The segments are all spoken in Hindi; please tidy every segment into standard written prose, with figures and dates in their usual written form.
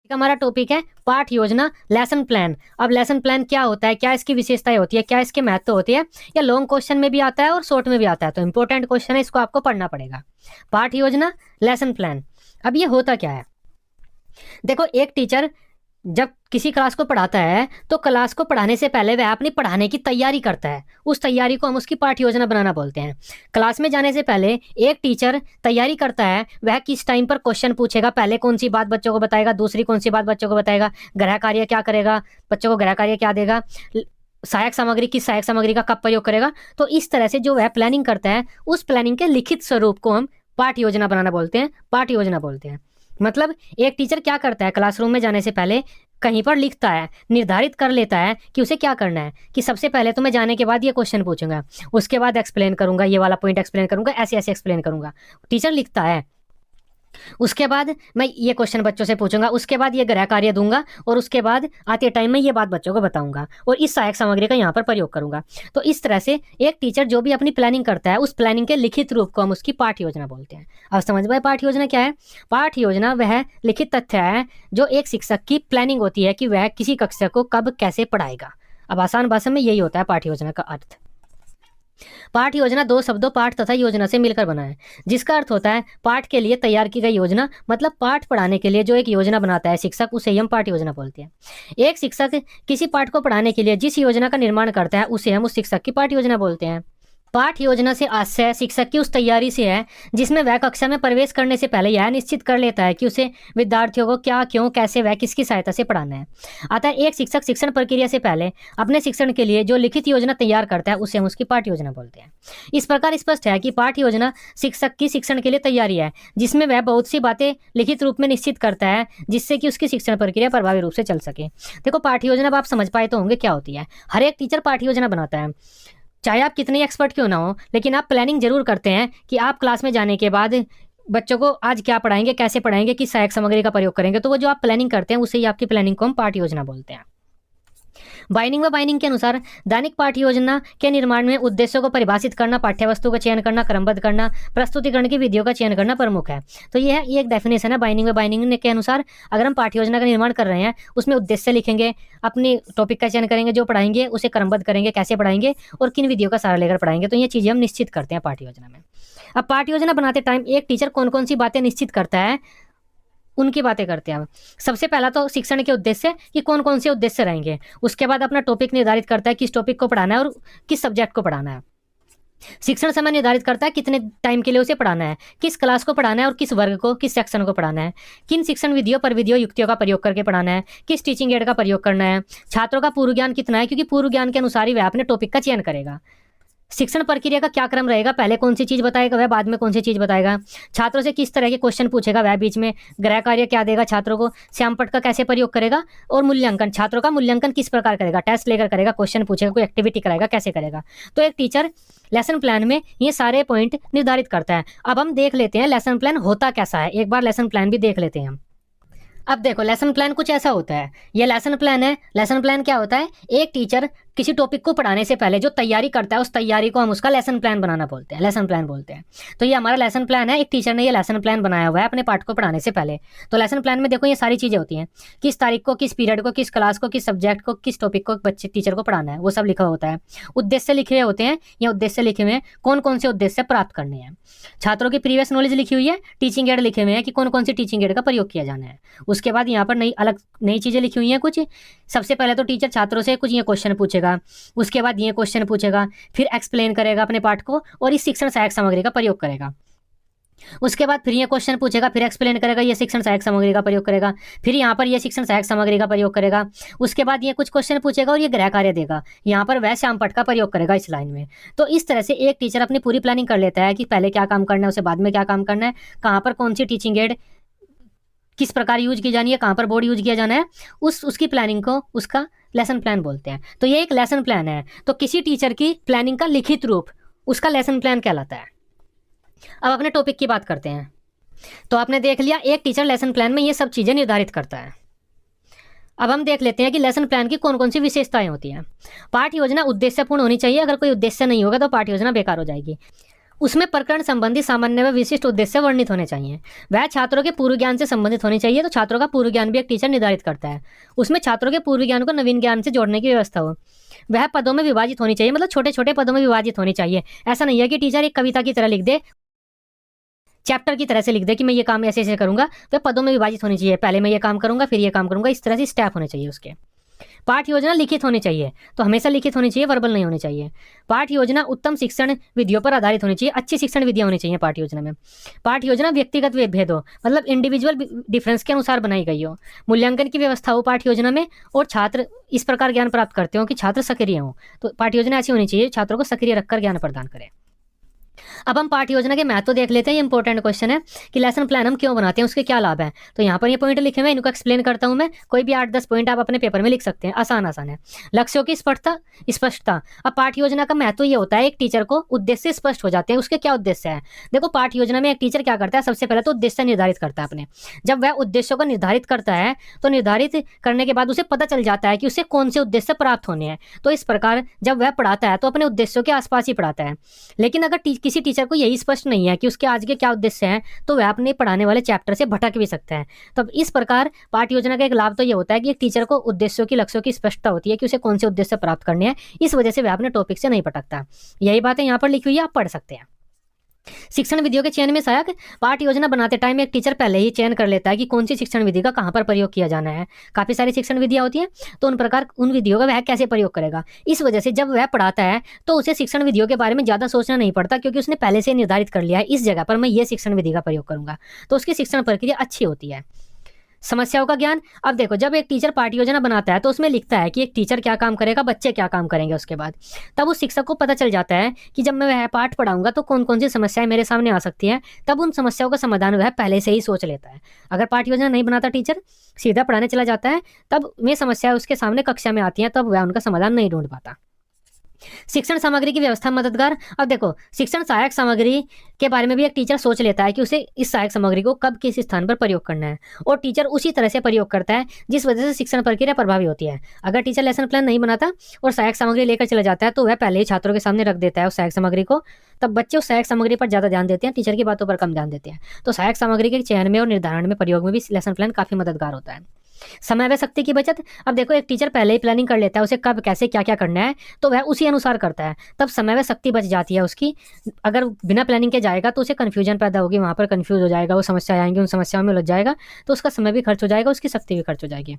हमारा टॉपिक है पाठ योजना, लेसन प्लान। अब लेसन प्लान क्या होता है, क्या इसकी विशेषताएं होती है, क्या इसके महत्व होती है, या लॉन्ग क्वेश्चन में भी आता है और शॉर्ट में भी आता है, तो इंपॉर्टेंट क्वेश्चन है, इसको आपको पढ़ना पड़ेगा। पाठ योजना, लेसन प्लान। अब ये होता क्या है, देखो एक टीचर जब किसी क्लास को पढ़ाता है तो क्लास को पढ़ाने से पहले वह अपनी पढ़ाने की तैयारी करता है। उस तैयारी को हम उसकी पाठ योजना बनाना बोलते हैं। क्लास में जाने से पहले एक टीचर तैयारी करता है, वह किस टाइम पर क्वेश्चन पूछेगा, पहले कौन सी बात बच्चों को बताएगा, दूसरी कौन सी बात बच्चों को बताएगा, गृह कार्य क्या करेगा, बच्चों को गृह कार्य क्या देगा, सहायक सामग्री किस सहायक सामग्री का कब प्रयोग करेगा। तो इस तरह से जो वह प्लानिंग करता है, उस प्लानिंग के लिखित स्वरूप को हम पाठ योजना बनाना बोलते हैं, पाठ योजना बोलते हैं। मतलब एक टीचर क्या करता है, क्लासरूम में जाने से पहले कहीं पर लिखता है, निर्धारित कर लेता है कि उसे क्या करना है, कि सबसे पहले तो मैं जाने के बाद ये क्वेश्चन पूछूंगा, उसके बाद एक्सप्लेन करूंगा, ये वाला पॉइंट एक्सप्लेन करूंगा, ऐसे ऐसे एक्सप्लेन करूंगा। टीचर लिखता है, उसके बाद मैं ये क्वेश्चन बच्चों से पूछूंगा, उसके बाद ये गृह कार्य दूंगा, और उसके बाद आते टाइम में ये बात बच्चों को बताऊंगा, और इस सहायक सामग्री का यहाँ पर प्रयोग करूंगा। तो इस तरह से एक टीचर जो भी अपनी प्लानिंग करता है, उस प्लानिंग के लिखित रूप को हम उसकी पाठ योजना बोलते हैं। अब समझ में पाठ योजना क्या है। पाठ योजना वह लिखित तथ्य है जो एक शिक्षक की प्लानिंग होती है कि वह किसी कक्षा को कब कैसे पढ़ाएगा। अब आसान भाषा में यही होता है पाठ योजना का अर्थ। पाठ योजना दो शब्दों पाठ तथा योजना से मिलकर बना है, जिसका अर्थ होता है पाठ के लिए तैयार की गई योजना। मतलब पाठ पढ़ाने के लिए जो एक योजना बनाता है शिक्षक, उसे हम पाठ योजना बोलते हैं। एक शिक्षक किसी पाठ को पढ़ाने के लिए जिस योजना का निर्माण करता है, उसे हम उस शिक्षक की पाठ योजना बोलते हैं। पाठ योजना से आशय शिक्षक की उस तैयारी से है जिसमें वह कक्षा में प्रवेश करने से पहले यह निश्चित कर लेता है कि उसे विद्यार्थियों को क्या, क्यों, कैसे, वह किसकी सहायता से पढ़ाना है। अतः एक शिक्षक शिक्षण प्रक्रिया से पहले अपने शिक्षण के लिए जो लिखित योजना तैयार करता है, उसे हम उसकी पाठ योजना बोलते हैं। इस प्रकार स्पष्ट है कि पाठ योजना शिक्षक की शिक्षण के लिए तैयारी है, जिसमें वह बहुत सी बातें लिखित रूप में निश्चित करता है, जिससे कि उसकी शिक्षण प्रक्रिया प्रभावी रूप से चल सके। देखो पाठ योजना अब आप समझ पाए तो होंगे क्या होती है। हर एक टीचर पाठ योजना बनाता है, चाहे आप कितने एक्सपर्ट क्यों ना हो, लेकिन आप प्लानिंग जरूर करते हैं कि आप क्लास में जाने के बाद बच्चों को आज क्या पढ़ाएंगे, कैसे पढ़ाएंगे, किस सहायक सामग्री का प्रयोग करेंगे। तो वो जो आप प्लानिंग करते हैं, उसे ही आपकी प्लानिंग को हम पाठ योजना बोलते हैं। बाइनिंग व बाइनिंग के अनुसार दैनिक पाठ योजना के निर्माण में उद्देश्यों को परिभाषित करना, पाठ्यवस्तु का चयन करना, क्रमबद्ध करना, प्रस्तुतिकरण की विधियों का चयन करना प्रमुख है। तो यह एक डेफिनेशन है बाइनिंग व बाइनिंग के अनुसार। अगर हम पाठ्य योजना का निर्माण कर रहे हैं, उसमें उद्देश्य लिखेंगे, अपनी टॉपिक का चयन करेंगे, जो पढ़ाएंगे उसे क्रमबद्ध करेंगे, कैसे पढ़ाएंगे और किन विधियों का सहारा लेकर पढ़ाएंगे। तो ये चीजें हम निश्चित करते हैं पाठ्य योजना में। अब पाठ्य योजना बनाते टाइम एक टीचर कौन कौन सी बातें निश्चित करता है, उनकी बातें करते हैं। सबसे पहला तो शिक्षण के उद्देश्य कि कौन कौन से उद्देश्य रहेंगे। उसके बाद अपना टॉपिक निर्धारित करता है, किस टॉपिक को पढ़ाना है और किस सब्जेक्ट को पढ़ाना है। शिक्षण समय निर्धारित करता है, कितने टाइम के लिए उसे पढ़ाना है, किस क्लास को पढ़ाना है और किस वर्ग को, किस सेक्शन को पढ़ाना है, किन शिक्षण विधियों पर विधियों युक्तियों का प्रयोग करके पढ़ाना है, किस टीचिंग एड का प्रयोग करना है, छात्रों का पूर्व ज्ञान कितना है, क्योंकि पूर्व ज्ञान के अनुसार ही वह अपने टॉपिक का चयन करेगा। शिक्षण प्रक्रिया का क्या क्रम रहेगा, पहले कौन सी चीज बताएगा वह, बाद में कौन सी चीज बताएगा, छात्रों से किस तरह के क्वेश्चन पूछेगा वह, बीच में गृह कार्य क्या देगा छात्रों को, श्यामपट्ट का कैसे प्रयोग करेगा, और मूल्यांकन, छात्रों का मूल्यांकन किस प्रकार करेगा, टेस्ट लेकर करेगा, क्वेश्चन पूछेगा, कोई एक्टिविटी कराएगा, कैसे करेगा। तो एक टीचर लेसन प्लान में ये सारे पॉइंट निर्धारित करता है। अब हम देख लेते हैं लेसन प्लान होता कैसा है, एक बार लेसन प्लान भी देख लेते हैं हम। अब देखो लेसन प्लान कुछ ऐसा होता है, ये लेसन प्लान है। लेसन प्लान क्या होता है, एक टीचर किसी टॉपिक को पढ़ाने से पहले जो तैयारी करता है, उस तैयारी को हम उसका लेसन प्लान बनाना बोलते हैं, लेसन प्लान बोलते हैं। तो ये हमारा लेसन प्लान है, एक टीचर ने ये लेसन प्लान बनाया हुआ है अपने पाठ को पढ़ाने से पहले। तो लेसन प्लान में देखो ये सारी चीजें होती हैं, किस तारीख को, किस पीरियड को, किस क्लास को, किस सब्जेक्ट को, किस टॉपिक को बच्चे टीचर को पढ़ाना है, वो सब लिखा होता है। उद्देश्य लिखे हुए होते हैं, या उद्देश्य लिखे हुए हैं कौन कौन से उद्देश्य प्राप्त करने हैं। छात्रों की प्रीवियस नॉलेज लिखी हुई है, टीचिंग एड लिखे हुए हैं कि कौन कौन सी टीचिंग एड का प्रयोग किया जाना है। उसके बाद यहाँ पर नई चीजें लिखी हुई हैं कुछ। सबसे पहले तो टीचर छात्रों से कुछ ये क्वेश्चन पूछेगा, उसके बाद ये क्वेश्चन पूछेगा, फिर एक्सप्लेन करेगा अपने पाठ को और इस शिक्षण सहायक सामग्री का प्रयोग करेगा। उसके बाद फिर ये क्वेश्चन पूछेगा, फिर एक्सप्लेन करेगा, ये शिक्षण सहायक सामग्री का प्रयोग करेगा, फिर यहाँ पर ये शिक्षण सहायक सामग्री का प्रयोग करेगा। उसके बाद ये कुछ क्वेश्चन पूछेगा और ये गृह कार्य देगा, यहाँ पर वह श्यामपट्ट का प्रयोग करेगा इस लाइन में। तो इस तरह से एक टीचर अपनी पूरी प्लानिंग कर लेता है कि पहले क्या काम करना है, उसे बाद में क्या काम करना है, कहाँ पर कौन सी टीचिंग एड किस प्रकार यूज की जानी है, कहाँ पर बोर्ड यूज किया जाना है, उसकी प्लानिंग को उसका लेसन प्लान बोलते हैं। तो ये एक लेसन प्लान है। तो किसी टीचर की प्लानिंग का लिखित रूप उसका लेसन प्लान कहलाता है। अब अपने टॉपिक की बात करते हैं। तो आपने देख लिया एक टीचर लेसन प्लान में ये सब चीजें निर्धारित करता है। अब हम देख लेते हैं कि लेसन प्लान की कौन कौन सी विशेषताएं होती हैं। पाठ योजना उद्देश्यपूर्ण होनी चाहिए, अगर कोई उद्देश्य नहीं होगा तो पाठ योजना बेकार हो जाएगी। उसमें प्रकरण संबंधी सामान्य व विशिष्ट उद्देश्य वर्णित होने चाहिए। वह छात्रों के पूर्व ज्ञान से संबंधित होनी चाहिए, तो छात्रों का पूर्व ज्ञान भी एक टीचर निर्धारित करता है। उसमें छात्रों के पूर्व ज्ञान को नवीन ज्ञान से जोड़ने की व्यवस्था हो। वह पदों में विभाजित होनी चाहिए, मतलब छोटे छोटे पदों में विभाजित होनी चाहिए। ऐसा नहीं है कि टीचर एक कविता की तरह लिख दे, चैप्टर की तरह से लिख दे कि मैं ये काम ऐसे ऐसे करूंगा। तो पदों में विभाजित होनी चाहिए, पहले मैं ये काम करूंगा, फिर ये काम करूंगा, इस तरह से स्टेप होने चाहिए उसके। पाठ योजना लिखित होनी चाहिए, तो हमेशा लिखित होनी चाहिए, वर्बल नहीं होनी चाहिए। पाठ योजना उत्तम शिक्षण विधियों पर आधारित होनी चाहिए, अच्छी शिक्षण विधियां होनी चाहिए पाठ योजना में। पाठ योजना व्यक्तिगत भेद हो, मतलब इंडिविजुअल डिफरेंस के अनुसार बनाई गई हो। मूल्यांकन की व्यवस्था हो पाठ योजना में, और छात्र इस प्रकार ज्ञान प्राप्त करते हो कि छात्र सक्रिय हो। तो पाठ योजना ऐसी होनी चाहिए छात्रों को सक्रिय रखकर ज्ञान प्रदान करे। अब हम पाठ योजना के महत्व देख लेते हैं। ये इंपॉर्टेंट क्वेश्चन है कि लेसन प्लान हम क्यों बनाते हैं, उसके क्या लाभ हैं। तो यहाँ पर ये पॉइंट लिखे हुए हैं, इनको एक्सप्लेन करता हूँ मैं। कोई भी 8-10 पॉइंट आप अपने पेपर में लिख सकते हैं, आसान है। लक्ष्यों की स्पष्टता। अब पाठ योजना का महत्व ये होता है, एक टीचर को उद्देश्य स्पष्ट हो जाते हैं, उसके क्या उद्देश्य है। देखो पाठ योजना में एक टीचर क्या करता है, सबसे पहले तो उद्देश्य निर्धारित करता है अपने। जब वह उद्देश्यों को निर्धारित करता है, तो निर्धारित करने के बाद उसे पता चल जाता है कि उसे कौन से उद्देश्य प्राप्त होने हैं। तो इस प्रकार जब वह पढ़ाता है तो अपने उद्देश्यों के आसपास ही पढ़ाता है। लेकिन अगर किसी टीचर को यही स्पष्ट नहीं है कि उसके आज के क्या उद्देश्य हैं, तो वह अपने पढ़ाने वाले चैप्टर से भटक भी सकता है। तो इस प्रकार पाठ योजना का एक लाभ तो ये होता है कि एक टीचर को उद्देश्यों की, लक्ष्यों की स्पष्टता होती है कि उसे कौन से उद्देश्य प्राप्त करने हैं। इस वजह से वह अपने टॉपिक से नहीं भटकता। यही बातें यहाँ पर लिखी हुई है, आप पढ़ सकते हैं। शिक्षण विधियों के चयन में सहायक। पाठ योजना बनाते टाइम एक टीचर पहले ही चयन कर लेता है कि कौन सी शिक्षण विधि का कहाँ पर प्रयोग किया जाना है। काफी सारी शिक्षण विधियां होती हैं, तो उन विधियों का वह कैसे प्रयोग करेगा। इस वजह से जब वह पढ़ाता है तो उसे शिक्षण विधियों के बारे में ज्यादा सोचना नहीं पड़ता, क्योंकि उसने पहले से निर्धारित कर लिया है इस जगह पर मैं ये शिक्षण विधि का प्रयोग करूंगा। तो उसकी शिक्षण प्रक्रिया अच्छी होती है। समस्याओं का ज्ञान। अब देखो जब एक टीचर पाठ योजना बनाता है तो उसमें लिखता है कि एक टीचर क्या काम करेगा, बच्चे क्या काम करेंगे उसके बाद। तब उस शिक्षक को पता चल जाता है कि जब मैं वह पाठ पढ़ाऊंगा तो कौन कौन सी समस्याएं मेरे सामने आ सकती हैं। तब उन समस्याओं का समाधान वह पहले से ही सोच लेता है। अगर पाठ योजना नहीं बनाता टीचर, सीधा पढ़ाने चला जाता है, तब वे समस्याएं उसके सामने कक्षा में आती हैं, तब वह उनका समाधान नहीं ढूंढ पाता। शिक्षण सामग्री की व्यवस्था मददगार। अब देखो शिक्षण सहायक सामग्री के बारे में भी एक टीचर सोच लेता है कि उसे इस सहायक सामग्री को कब किस स्थान पर प्रयोग करना है, और टीचर उसी तरह से प्रयोग करता है, जिस वजह से शिक्षण प्रक्रिया प्रभावी होती है। अगर टीचर लेसन प्लान नहीं बनाता और सहायक सामग्री लेकर चला जाता है, तो वह पहले ही छात्रों के सामने रख देता है उस सहायक सामग्री को। तब बच्चे उस सहायक सामग्री पर ज़्यादा ध्यान देते हैं, टीचर की बातों पर कम ध्यान देते हैं। तो सहायक सामग्री के चयन में और निर्धारण में, प्रयोग में भी लेसन प्लान काफ़ी मददगार होता है। समय व शक्ति की बचत। अब देखो एक टीचर पहले ही प्लानिंग कर लेता है उसे कब कैसे क्या क्या करना है, तो वह उसी अनुसार करता है, तब समय व शक्ति बच जाती है उसकी। अगर बिना प्लानिंग के जाएगा तो उसे कन्फ्यूजन पैदा होगी, वहाँ पर कन्फ्यूज हो जाएगा, वो समस्या आएंगी, उन समस्याओं में उलझ जाएगा, तो उसका समय भी खर्च हो जाएगा, उसकी शक्ति भी खर्च हो जाएगी।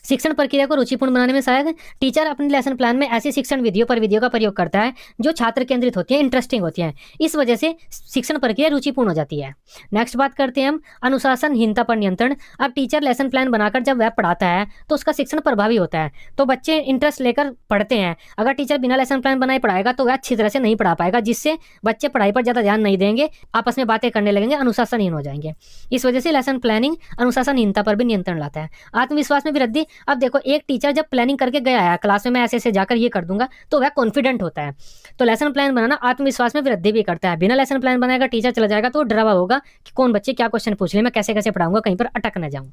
शिक्षण प्रक्रिया को रुचिपूर्ण बनाने में सहायक। टीचर अपने लेसन प्लान में ऐसी शिक्षण विधियों का प्रयोग करता है जो छात्र केंद्रित होती है, इंटरेस्टिंग होती है। इस वजह से शिक्षण प्रक्रिया रुचिपूर्ण हो जाती है। नेक्स्ट बात करते हैं हम अनुशासनहीनता पर नियंत्रण। अब टीचर लेसन प्लान बनाकर जब वह पढ़ाता है तो उसका शिक्षण प्रभावी होता है, तो बच्चे इंटरेस्ट लेकर पढ़ते हैं। अगर टीचर बिना लेसन प्लान बनाए पढ़ाएगा तो वह अच्छी तरह से नहीं पढ़ा पाएगा, जिससे बच्चे पढ़ाई पर ज़्यादा ध्यान नहीं देंगे, आपस में बातें करने लगेंगे, अनुशासनहीन हो जाएंगे। इस वजह से लेसन प्लानिंग अनुशासनहीनता पर भी नियंत्रण लाता है। आत्मविश्वास में भी वृद्धि। अब देखो एक टीचर जब प्लानिंग करके गया है क्लास में, मैं ऐसे ऐसे जाकर ये कर दूंगा, तो वह कॉन्फिडेंट होता है। तो लेसन प्लान बनाना आत्मविश्वास में वृद्धि भी करता है। बिना लेसन प्लान बनाएगा टीचर चला जाएगा तो डरा हुआ होगा कि कौन बच्चे क्या क्वेश्चन पूछ ले, मैं कैसे कैसे पढ़ाऊंगा, कहीं पर अटक न जाऊं।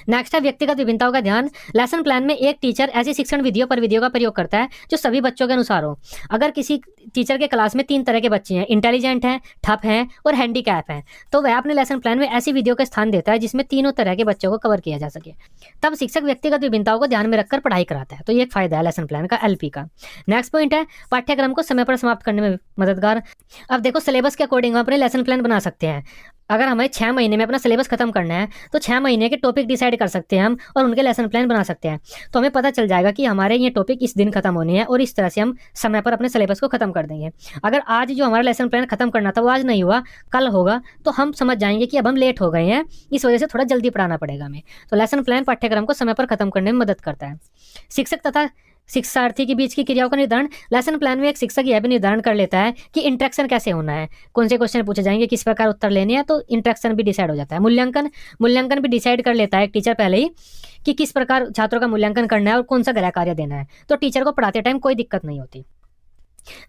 नेक्स्ट है व्यक्तिगत विभिन्नताओं का ध्यान। लेसन प्लान में एक टीचर ऐसी शिक्षण विधियों का प्रयोग करता है जो सभी बच्चों के अनुसार हो। अगर किसी टीचर के क्लास में 3 तरह के बच्चे हैं, इंटेलिजेंट हैं, ठप हैं और हैंडीकैप हैं, तो वह अपने लेसन प्लान में ऐसी विधियों का स्थान देता है जिसमें तीनों तरह के बच्चों को कवर किया जा सके। तब शिक्षक व्यक्तिगत विभिन्नताओं को ध्यान में रखकर पढ़ाई कराता है, तो ये एक फायदा है लेसन प्लान का, एलपी का। नेक्स्ट पॉइंट है पाठ्यक्रम को समय पर समाप्त करने में मददगार। अब देखो सिलेबस के अकॉर्डिंग हम अपने लेसन प्लान बना सकते हैं। अगर हमें 6 महीने में अपना सिलेबस खत्म करना है तो 6 महीने के टॉपिक डिसाइड कर सकते हैं हम और उनके लेसन प्लान बना सकते हैं। तो हमें पता चल जाएगा कि हमारे ये टॉपिक इस दिन खत्म होने हैं और इस तरह से हम समय पर अपने सिलेबस को खत्म कर देंगे। अगर आज जो हमारा लेसन प्लान खत्म करना था वो आज नहीं हुआ, कल होगा, तो हम समझ जाएंगे कि अब हम लेट हो गए हैं, इस वजह से थोड़ा जल्दी पढ़ाना पड़ेगा हमें। तो लेसन प्लान पाठ्यक्रम को समय पर खत्म करने में मदद करता है। शिक्षक तथा शिक्षार्थी के बीच की क्रियाओं का निर्धारण। लेसन प्लान में एक शिक्षक यह भी निर्धारण कर लेता है कि इंटरेक्शन कैसे होना है, कौन से क्वेश्चन पूछे जाएंगे, किस प्रकार उत्तर लेने हैं, तो इंटरेक्शन भी डिसाइड हो जाता है। मूल्यांकन भी डिसाइड कर लेता है एक टीचर पहले ही कि किस प्रकार छात्रों का मूल्यांकन करना है और कौन सा गृह कार्य देना है, तो टीचर को पढ़ाते टाइम कोई दिक्कत नहीं होती।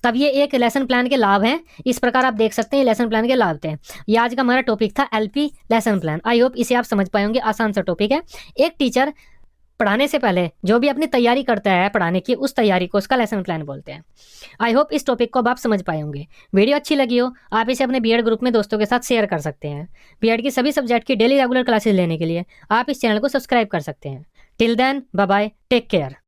तब ये एक लेसन प्लान के लाभ हैं। इस प्रकार आप देख सकते हैं लेसन प्लान के लाभ थे। ये आज का हमारा टॉपिक था LP lesson plan. I hope इसे आप समझ पाए होंगे, आसान सा टॉपिक है। एक टीचर पढ़ाने से पहले जो भी अपनी तैयारी करता है पढ़ाने की, उस तैयारी को उसका लेसन प्लान बोलते हैं। आई होप इस टॉपिक को अब आप समझ पाए होंगे। वीडियो अच्छी लगी हो, आप इसे अपने बीएड ग्रुप में दोस्तों के साथ शेयर कर सकते हैं। बीएड की सभी सब्जेक्ट की डेली रेगुलर क्लासेस लेने के लिए आप इस चैनल को सब्सक्राइब कर सकते हैं। Till then, bye bye, take care.